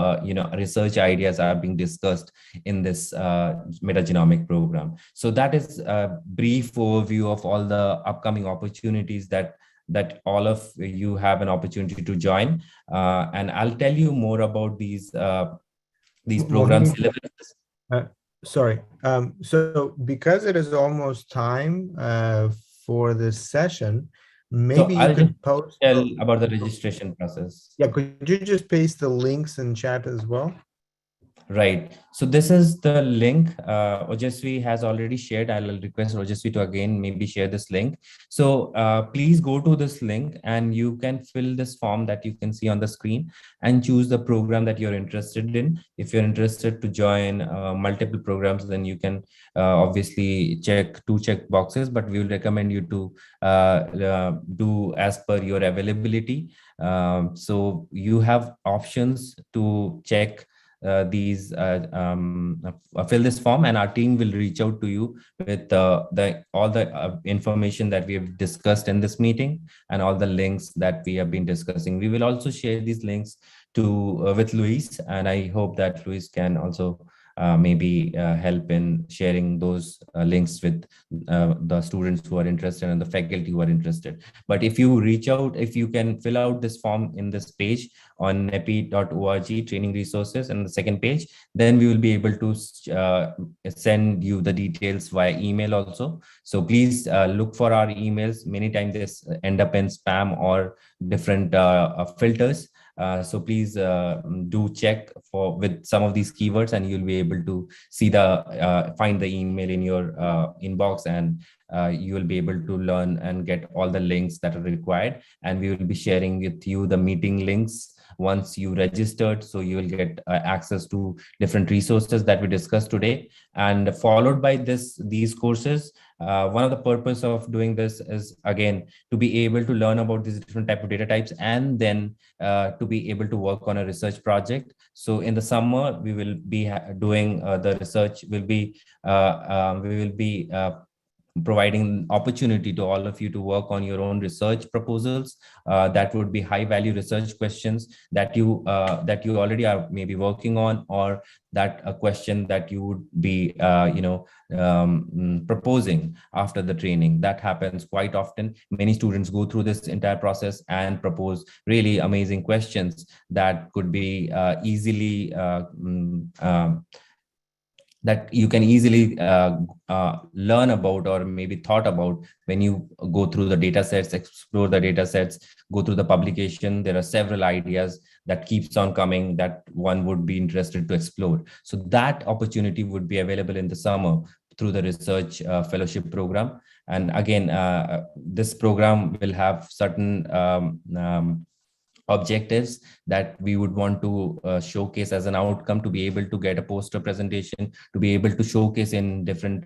research ideas are being discussed in this metagenomic program. So that is a brief overview of all the upcoming opportunities that all of you have an opportunity to join, and I'll tell you more about these programs. Sorry. So because it is almost time for this session, maybe you could post about the registration process. Yeah, could you just paste the links in chat as well? Right. So this is the link Ojasvi has already shared. I'll request Ojasvi to again maybe share this link. So please go to this link and you can fill this form that you can see on the screen and choose the program that you're interested in. If you're interested to join multiple programs, then you can obviously check 2 check boxes, but we will recommend you to do as per your availability. So you have options to check fill this form, and our team will reach out to you with all the information that we have discussed in this meeting and all the links that we have been discussing. We will also share these links with Luis, and I hope that Luis can also maybe help in sharing those links with the students who are interested and the faculty who are interested. But if you reach out, if you can fill out this form in this page on NAIPI.org training resources, and the second page, then we will be able to send you the details via email also. So please look for our emails. Many times this end up in spam or different filters. So please do check with some of these keywords, and you'll be able to see find the email in your inbox, and you will be able to learn and get all the links that are required. And we will be sharing with you the meeting links once you registered, so you will get access to different resources that we discussed today. And followed by these courses, one of the purpose of doing this is, again, to be able to learn about these different type of data types, and then to be able to work on a research project. So in the summer, we will be doing the research. We will be providing opportunity to all of you to work on your own research proposals. That would be high value research questions that you already are maybe working on, or that a question that you would be proposing after the training. That happens quite often. Many students go through this entire process and propose really amazing questions that could be easily that you can easily learn about, or maybe thought about, when you go through the data sets, explore the data sets, go through the publication. There are several ideas that keeps on coming that one would be interested to explore. So that opportunity would be available in the summer through the research fellowship program. And again, this program will have certain objectives that we would want to showcase as an outcome, to be able to get a poster presentation, to be able to showcase in different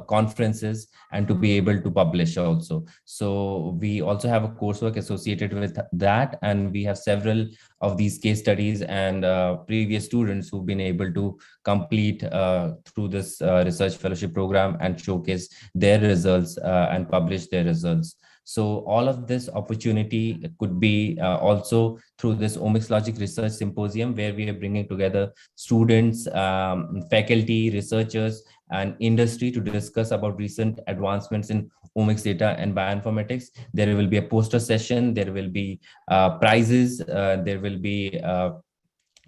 conferences, and to be able to publish also. So we also have a coursework associated with that, and we have several of these case studies and previous students who've been able to complete through this research fellowship program and showcase their results and publish their results. So all of this opportunity could be also through this Omics Logic Research Symposium, where we are bringing together students, faculty, researchers, and industry to discuss about recent advancements in omics data and bioinformatics. There will be a poster session, there will be prizes, there will be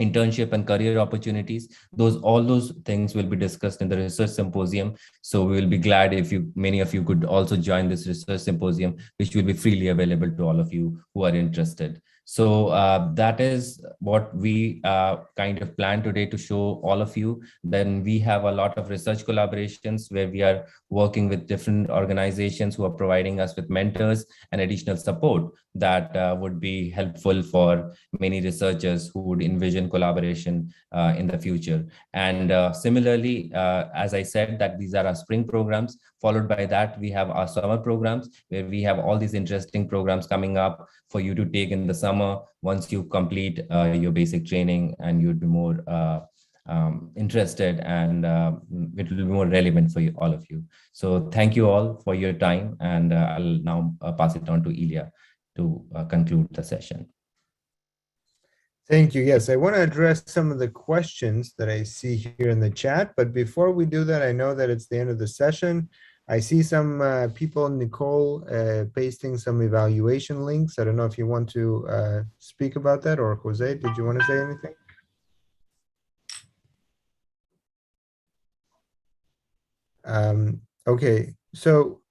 internship and career opportunities. All those things will be discussed in the research symposium. So we will be glad if many of you could also join this research symposium, which will be freely available to all of you who are interested. So that is what we kind of plan today to show all of you. Then we have a lot of research collaborations where we are working with different organizations who are providing us with mentors and additional support that would be helpful for many researchers who would envision collaboration in the future. And similarly, as I said, that these are our spring programs. Followed by that, we have our summer programs, where we have all these interesting programs coming up for you to take in the summer once you complete your basic training, and you'd be more interested, and it will be more relevant for all of you. So thank you all for your time, and I'll now pass it on to Ilya to conclude the session. Thank you. Yes, I want to address some of the questions that I see here in the chat. But before we do that, I know that it's the end of the session. I see some people, Nicole, pasting some evaluation links. I don't know if you want to speak about that, or Jose, did you want to say anything? Okay, so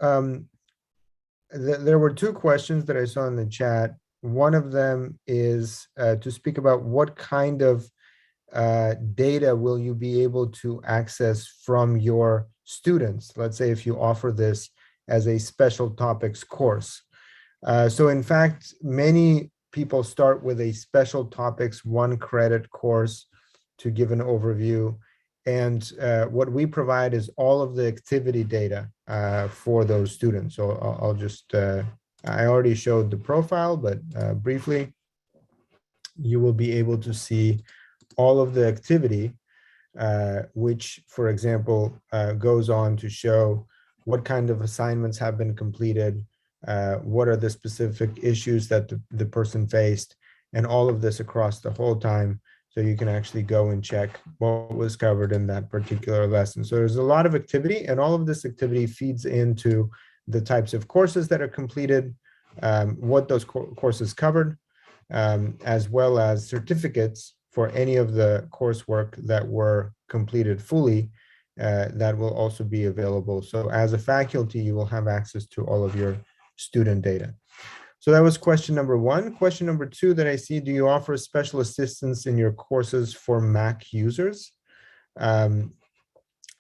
there were two questions that I saw in the chat. One of them is to speak about what kind of data will you be able to access from your students, let's say if you offer this as a special topics course. So in fact, many people start with a special topics 1 credit course to give an overview. And what we provide is all of the activity data for those students. So I'll just, I already showed the profile, but briefly, you will be able to see all of the activity, which, for example, goes on to show what kind of assignments have been completed, what are the specific issues that the person faced, and all of this across the whole time. So you can actually go and check what was covered in that particular lesson. So there's a lot of activity, and all of this activity feeds into the types of courses that are completed, what those courses covered, as well as certificates for any of the coursework that were completed fully, that will also be available. So as a faculty, you will have access to all of your student data. So that was question number one. Question number two that I see, do you offer special assistance in your courses for Mac users? I'm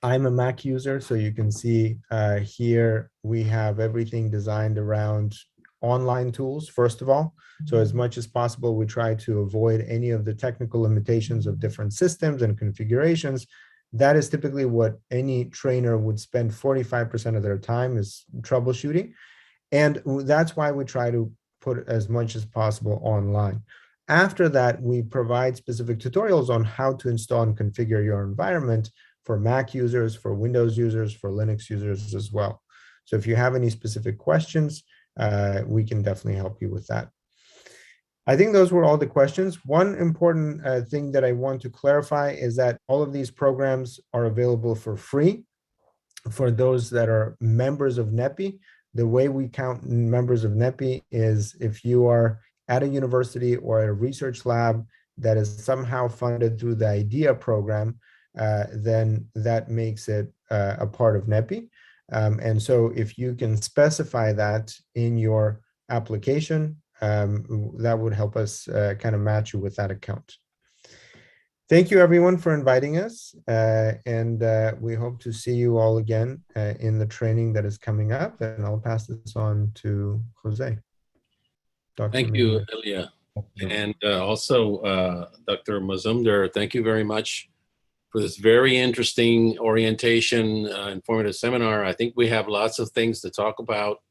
a Mac user, so you can see here we have everything designed around online tools, first of all. So as much as possible, we try to avoid any of the technical limitations of different systems and configurations. That is typically what any trainer would spend 45% of their time is troubleshooting. And that's why we try to put as much as possible online. After that, we provide specific tutorials on how to install and configure your environment for Mac users, for Windows users, for Linux users as well. So if you have any specific questions, we can definitely help you with that. I think those were all the questions. One important thing that I want to clarify is that all of these programs are available for free for those that are members of NAIPI. The way we count members of NAIPI is if you are at a university or a research lab that is somehow funded through the IDEA program, then that makes it a part of NAIPI. And so if you can specify that in your application, that would help us kind of match you with that account. Thank you everyone for inviting us, and we hope to see you all again in the training that is coming up, and I'll pass this on to Jose. Thank you, Ilya. And also Dr. Mazumdar, thank you very much for this very interesting orientation, informative seminar. I think we have lots of things to talk about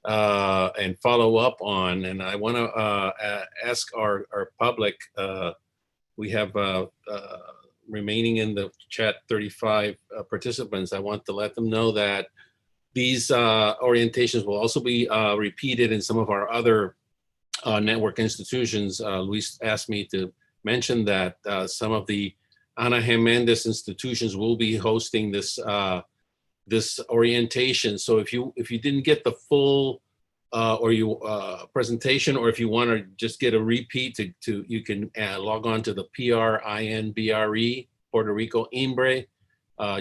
and follow up on. And I want to ask our public, we have remaining in the chat 35 participants. I want to let them know that these orientations will also be repeated in some of our other network institutions. Luis asked me to mention that some of the Ana Jimenez institutions will be hosting this this orientation. So if you didn't get the full presentation, or if you want to just get a repeat, you can log on to the PRINBRE Puerto Rico IMBRE.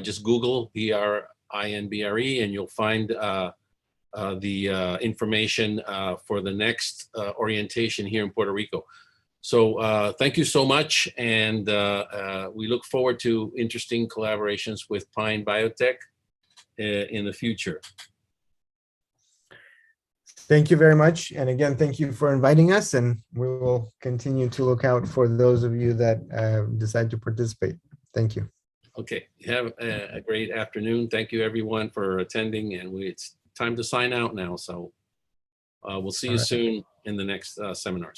Just Google PRINBRE and you'll find the information for the next orientation here in Puerto Rico. So thank you so much, and we look forward to interesting collaborations with Pine Biotech in the future. Thank you very much. And again, thank you for inviting us, and we will continue to look out for those of you that decide to participate. Thank you. Okay, have a great afternoon. Thank you everyone for attending, and it's time to sign out now. So we'll see you soon in the next seminars.